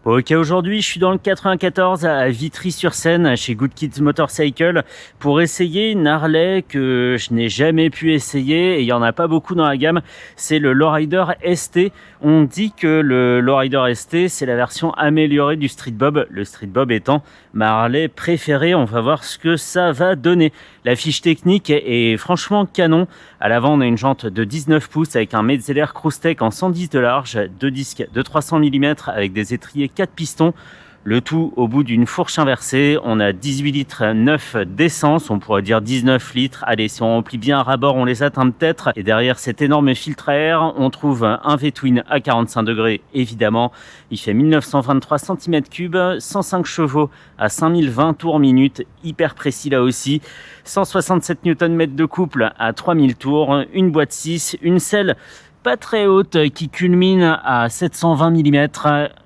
Bon, ok, aujourd'hui je suis dans le 94 à Vitry-sur-Seine chez Good Kids Motorcycle pour essayer une Harley que je n'ai jamais pu essayer et il n'y en a pas beaucoup dans la gamme. C'est le Lowrider ST. On dit que le Lowrider ST c'est la version améliorée du Street Bob, le Street Bob étant ma Harley préférée. On va voir ce que ça va donner. La fiche technique est franchement canon. À l'avant on a une jante de 19 pouces avec un Metzeler Cruise-Tech en 110 de large, deux disques de 300 mm avec des étriers 4 pistons, le tout au bout d'une fourche inversée. On a 18 litres 9 d'essence, on pourrait dire 19 litres. Allez, si on remplit bien à ras-bord, on les atteint peut-être. Et derrière cet énorme filtre à air, on trouve un V-twin à 45 degrés, évidemment. Il fait 1923 cm3, 105 chevaux à 5020 tours minute, hyper précis là aussi. 167 Nm de couple à 3000 tours, une boîte 6, une selle pas très haute qui culmine à 720 mm,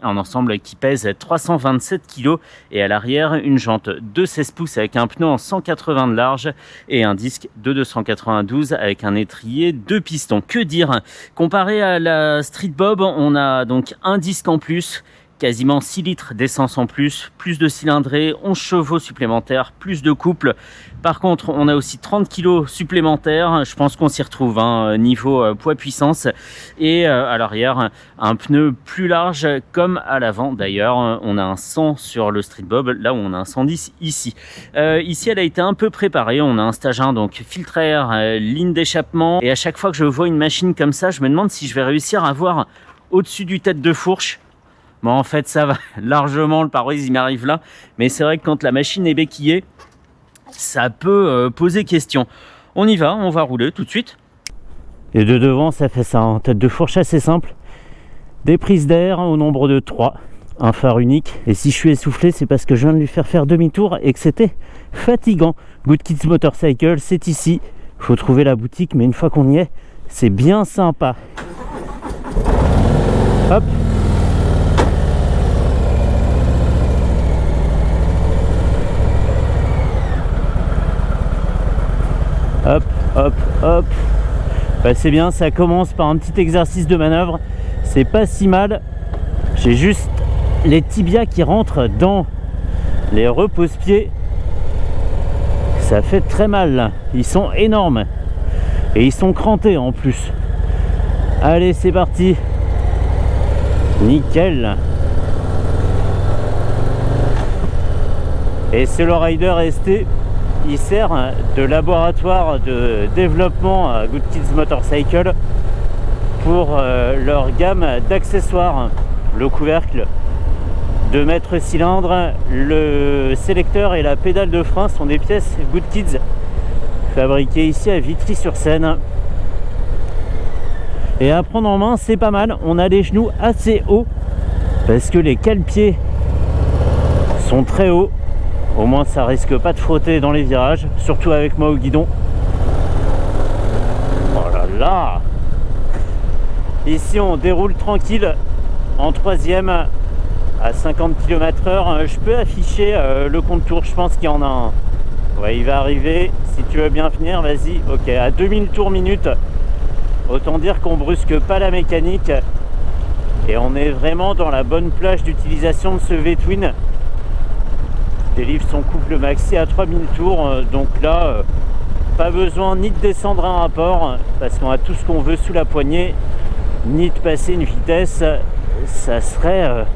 un ensemble qui pèse 327 kg et à l'arrière une jante de 16 pouces avec un pneu en 180 de large et un disque de 292 avec un étrier de piston. Que dire? Comparé à la Street Bob, on a donc un disque en plus, quasiment 6 litres d'essence en plus, plus de cylindrée, 11 chevaux supplémentaires, plus de couple. Par contre, on a aussi 30 kg supplémentaires. Je pense qu'on s'y retrouve, niveau poids-puissance. Et à l'arrière, un pneu plus large comme à l'avant. D'ailleurs, on a un 100 sur le Street Bob, là où on a un 110 ici. Ici, elle a été un peu préparée. On a un stage 1, donc filtre à air, ligne d'échappement. Et à chaque fois que je vois une machine comme ça, je me demande si je vais réussir à voir au-dessus du tête de fourche. Bon, en fait, ça va largement, le pare-brise, il m'arrive là. Mais c'est vrai que quand la machine est béquillée, ça peut poser question. On y va, on va rouler tout de suite. Et de devant, ça fait ça, en tête de fourche assez simple. Des prises d'air au nombre de 3. Un phare unique. Et si je suis essoufflé, c'est parce que je viens de lui faire demi-tour et que c'était fatigant. Good Kids Motorcycle, c'est ici. Il faut trouver la boutique, mais une fois qu'on y est, c'est bien sympa. Hop. Hop, hop, hop. Bah, c'est bien, ça commence par un petit exercice de manœuvre. C'est pas si mal. J'ai juste les tibias qui rentrent dans les repose-pieds. Ça fait très mal là. Ils sont énormes. Et ils sont crantés en plus. Allez, c'est parti. Nickel. Et c'est le Lowrider ST. Il sert de laboratoire de développement à Good Kids Motorcycle pour leur gamme d'accessoires. Le couvercle de mètre cylindre, le sélecteur et la pédale de frein sont des pièces Good Kids fabriquées ici à Vitry-sur-Seine. Et à prendre en main, c'est pas mal. On a les genoux assez hauts parce que les cale-pieds sont très hauts. Au moins ça risque pas de frotter dans les virages, surtout avec moi au guidon. Oh là là! Ici on déroule tranquille en troisième à 50 km/h. Je peux afficher le contour, je pense qu'il y en a un. Ouais, il va arriver, si tu veux bien venir, vas-y. Ok, à 2000 tours minute. Autant dire qu'on brusque pas la mécanique. Et on est vraiment dans la bonne plage d'utilisation de ce V-twin. Délivre son couple maxi à 3000 tours, donc là pas besoin ni de descendre un rapport parce qu'on a tout ce qu'on veut sous la poignée, ni de passer une vitesse, ça serait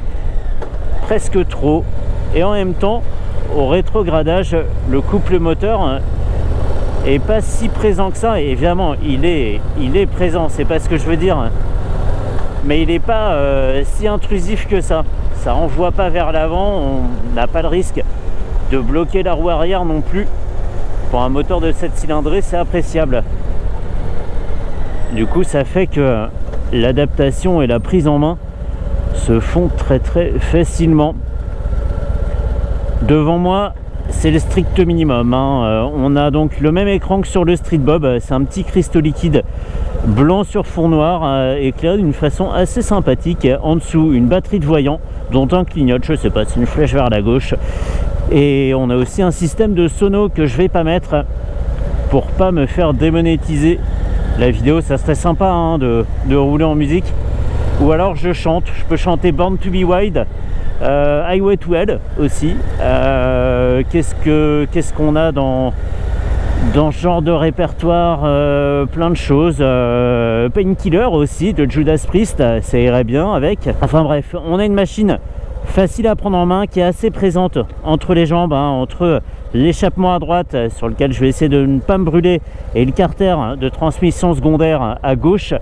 presque trop. Et en même temps, au rétrogradage, le couple moteur est pas si présent que ça. Et évidemment il est présent, c'est pas ce que je veux dire, mais il n'est pas si intrusif que ça. Ça renvoie pas vers l'avant, on n'a pas le risque de bloquer la roue arrière non plus. Pour un moteur de 7 cylindrées, c'est appréciable. Du coup, ça fait que l'adaptation et la prise en main se font très facilement. Devant moi, c'est le strict minimum. On a donc le même écran que sur le Street Bob. C'est un petit cristaux liquide blanc sur fond noir, éclairé d'une façon assez sympathique. En dessous, une batterie de voyant, dont un clignote, je sais pas, c'est une flèche vers la gauche. Et on a aussi un système de sono que je vais pas mettre pour pas me faire démonétiser la vidéo. Ça serait sympa de rouler en musique, Ou alors je chante, je peux chanter Born to be Wild, Highway to Hell aussi. Qu'est-ce qu'on a dans ce genre de répertoire? Plein de choses. Painkiller aussi de Judas Priest, ça irait bien avec. Enfin bref, on a une machine facile à prendre en main qui est assez présente entre les jambes, hein, entre l'échappement à droite sur lequel je vais essayer de ne pas me brûler et le carter de transmission secondaire à gauche.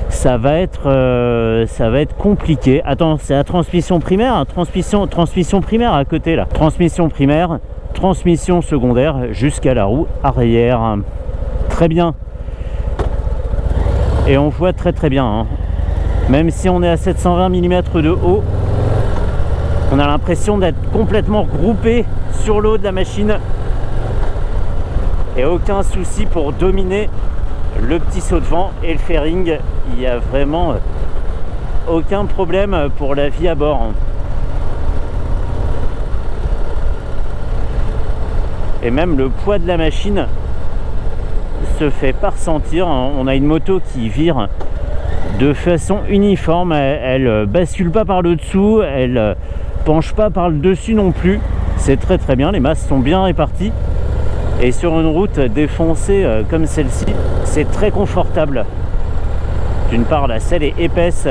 Ça va être compliqué. Attends, c'est la transmission primaire, hein, transmission primaire à côté là. Transmission primaire, transmission secondaire jusqu'à la roue arrière. Très bien. Et on voit très bien, hein. Même si on est à 720 mm de haut, on a l'impression d'être complètement regroupé sur le haut de la machine. Et aucun souci pour dominer le petit saut de vent et le fairing. Il n'y a vraiment aucun problème pour la vie à bord. Et même le poids de la machine se fait pas ressentir. On a une moto qui vire de façon uniforme. Elle bascule pas par le dessous, elle penche pas par le dessus non plus. C'est très bien, les masses sont bien réparties. Et sur une route défoncée comme celle-ci, c'est très confortable. D'une part, la selle est épaisse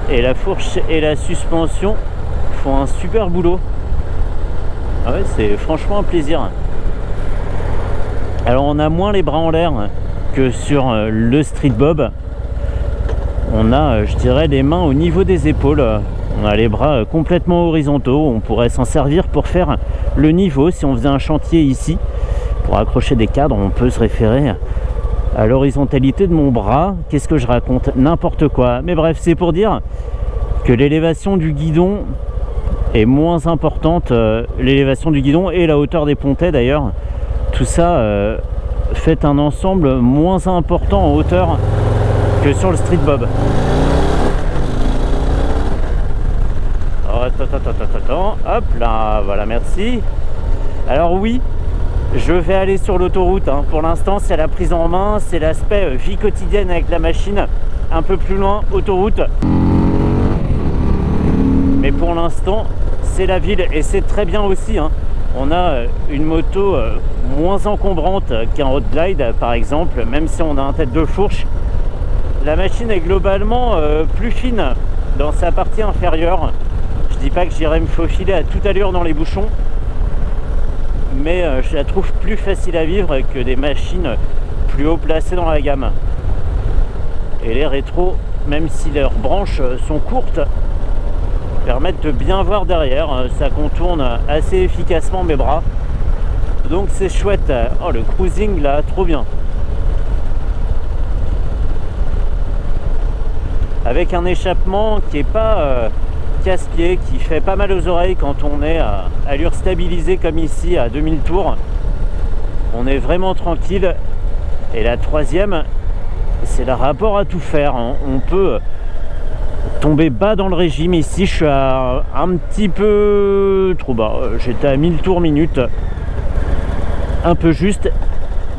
et la fourche et la suspension font un super boulot. Ah ouais, c'est franchement un plaisir. Alors on a moins les bras en l'air que sur le Street Bob. On a, je dirais, les mains au niveau des épaules. On a les bras complètement horizontaux. On pourrait s'en servir pour faire le niveau. Si on faisait un chantier ici, pour accrocher des cadres, on peut se référer à l'horizontalité de mon bras. Qu'est-ce que je raconte? N'importe quoi. Mais bref, c'est pour dire que l'élévation du guidon est moins importante. L'élévation du guidon et la hauteur des pontets d'ailleurs. Tout ça fait un ensemble moins important en hauteur que sur le Street Bob. Attends, hop là, voilà, merci. Alors oui, je vais aller sur l'autoroute, hein. Pour l'instant, c'est la prise en main, c'est l'aspect vie quotidienne avec la machine. Un peu plus loin, autoroute. Mais pour l'instant, c'est la ville et c'est très bien aussi, hein. On a une moto moins encombrante qu'un Hot Glide, par exemple, même si on a un tête de fourche. La machine est globalement plus fine dans sa partie inférieure. Je dis pas que j'irai me faufiler à toute allure dans les bouchons, mais je la trouve plus facile à vivre que des machines plus haut placées dans la gamme. Et les rétros, même si leurs branches sont courtes, permettent de bien voir derrière. Ça contourne assez efficacement mes bras, donc c'est chouette. Oh, le cruising là, trop bien, avec un échappement qui est pas casse-pied, qui fait pas mal aux oreilles quand on est à allure stabilisée comme ici à 2000 tours. On est vraiment tranquille. Et la troisième, c'est le rapport à tout faire. On peut tomber bas dans le régime. Ici je suis à un petit peu trop bas, j'étais à 1000 tours minute, un peu juste,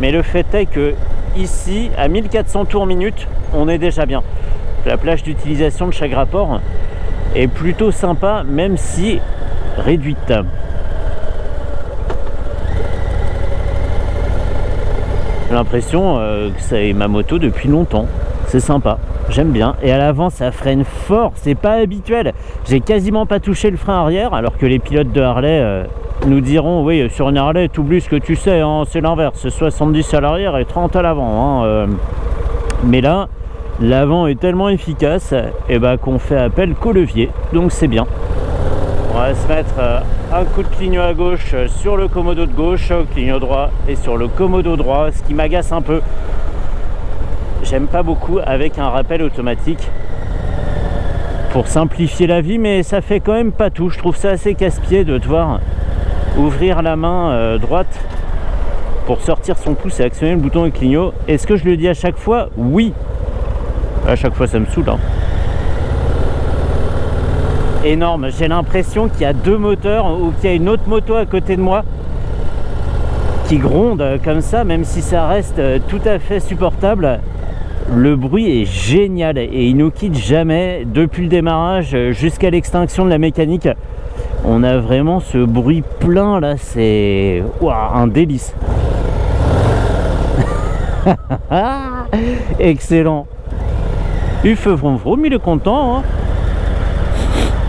mais le fait est que ici à 1400 tours minute on est déjà bien. La plage d'utilisation de chaque rapport est plutôt sympa, même si réduite. J'ai l'impression que c'est ma moto depuis longtemps. C'est sympa, j'aime bien. Et à l'avant ça freine fort, c'est pas habituel. J'ai quasiment pas touché le frein arrière, alors que les pilotes de Harley nous diront oui, sur une Harley t'oublies ce que tu sais, hein, c'est l'inverse, 70 à l'arrière et 30 à l'avant, hein. Mais là l'avant est tellement efficace et qu'on fait appel qu'au levier, donc c'est bien. On va se mettre un coup de clignot à gauche sur le commodo de gauche, clignot droit et sur le commodo droit, ce qui m'agace un peu. J'aime pas beaucoup avec un rappel automatique pour simplifier la vie, mais ça fait quand même pas tout. Je trouve ça assez casse-pied de devoir ouvrir la main droite pour sortir son pouce et actionner le bouton et clignot. Est-ce que je le dis à chaque fois? Oui. À chaque fois ça me saoule, hein. Énorme, j'ai l'impression qu'il y a deux moteurs ou qu'il y a une autre moto à côté de moi qui gronde comme ça, même si ça reste tout à fait supportable. Le bruit est génial et il nous quitte jamais depuis le démarrage jusqu'à l'extinction de la mécanique. On a vraiment ce bruit plein là, c'est un délice. Excellent. Du feu vroom vroom, il est content. Hein.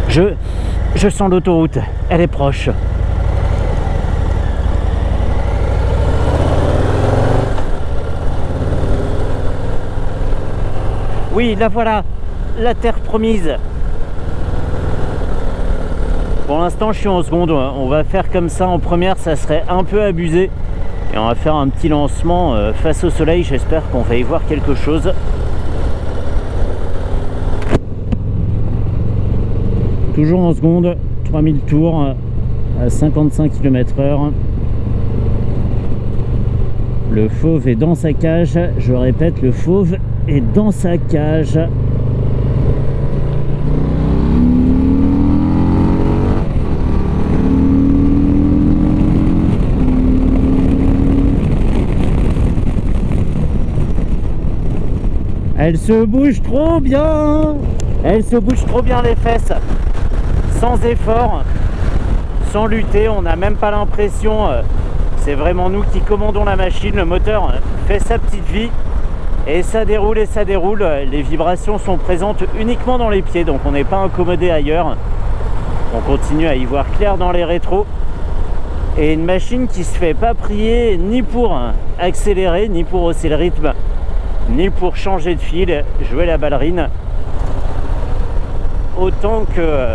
Je sens l'autoroute, elle est proche. Oui, la voilà, la terre promise. Pour l'instant, je suis en seconde. On va faire comme ça en première, ça serait un peu abusé. Et on va faire un petit lancement face au soleil. J'espère qu'on va y voir quelque chose. Toujours en seconde, 3000 tours à 55 km/h. Le fauve est dans sa cage. Je répète, le fauve est dans sa cage. Elle se bouge trop bien. Elle se bouge trop bien les fesses. Sans effort, sans lutter, on n'a même pas l'impression. C'est vraiment nous qui commandons la machine. Le moteur fait sa petite vie. Et ça déroule et ça déroule. Les vibrations sont présentes uniquement dans les pieds. Donc on n'est pas incommodé ailleurs. On continue à y voir clair dans les rétros. Et une machine qui se fait pas prier ni pour accélérer, ni pour hausser le rythme, ni pour changer de fil, jouer la ballerine, autant que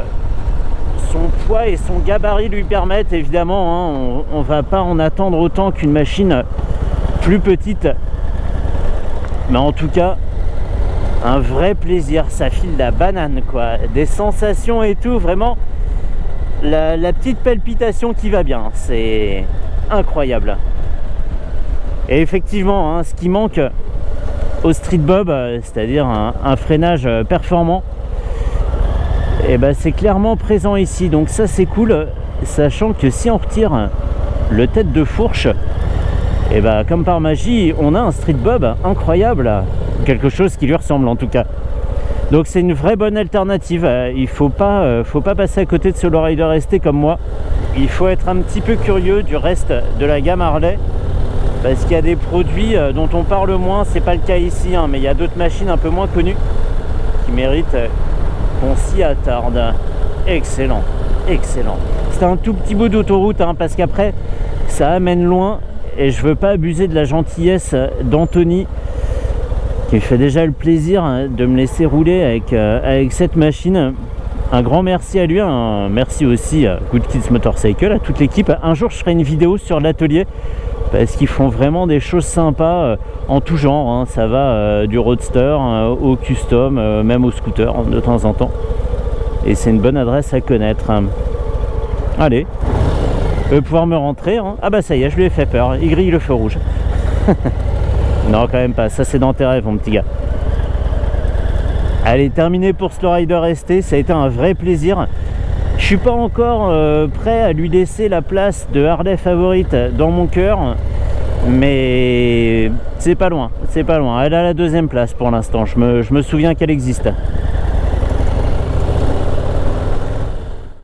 son poids et son gabarit lui permettent. Évidemment, on va pas en attendre autant qu'une machine plus petite, mais en tout cas un vrai plaisir. Ça file la banane quoi, des sensations et tout, vraiment la petite palpitation qui va bien, c'est incroyable. Et effectivement, ce qui manque au Street Bob, c'est-à-dire un freinage performant, et c'est clairement présent ici. Donc ça c'est cool, sachant que si on retire le tête de fourche, et comme par magie on a un Street Bob incroyable, quelque chose qui lui ressemble en tout cas. Donc c'est une vraie bonne alternative. Il faut pas passer à côté de ce lowrider ST comme moi. Il faut être un petit peu curieux du reste de la gamme Harley, parce qu'il y a des produits dont on parle moins. C'est pas le cas ici, mais il y a d'autres machines un peu moins connues qui méritent qu'on s'y attarde. Excellent, excellent. C'est un tout petit bout d'autoroute, parce qu'après ça amène loin et je veux pas abuser de la gentillesse d'Anthony, qui me fait déjà le plaisir de me laisser rouler avec cette machine. Un grand merci à lui, un merci aussi à Good Kids Motorcycle, à toute l'équipe. Un jour je ferai une vidéo sur l'atelier, parce qu'ils font vraiment des choses sympas en tout genre. Ça va du roadster au custom, même au scooter de temps en temps. Et c'est une bonne adresse à connaître. Allez, je vais pouvoir me rentrer. Ah bah ça y est, je lui ai fait peur, il grille le feu rouge. Non, quand même pas, ça c'est dans tes rêves mon petit gars. Allez, terminé pour ce lowrider ST, ça a été un vrai plaisir. Je suis pas encore prêt à lui laisser la place de Harley favorite dans mon cœur, mais c'est pas loin, c'est pas loin. Elle a la deuxième place pour l'instant, je me souviens qu'elle existe.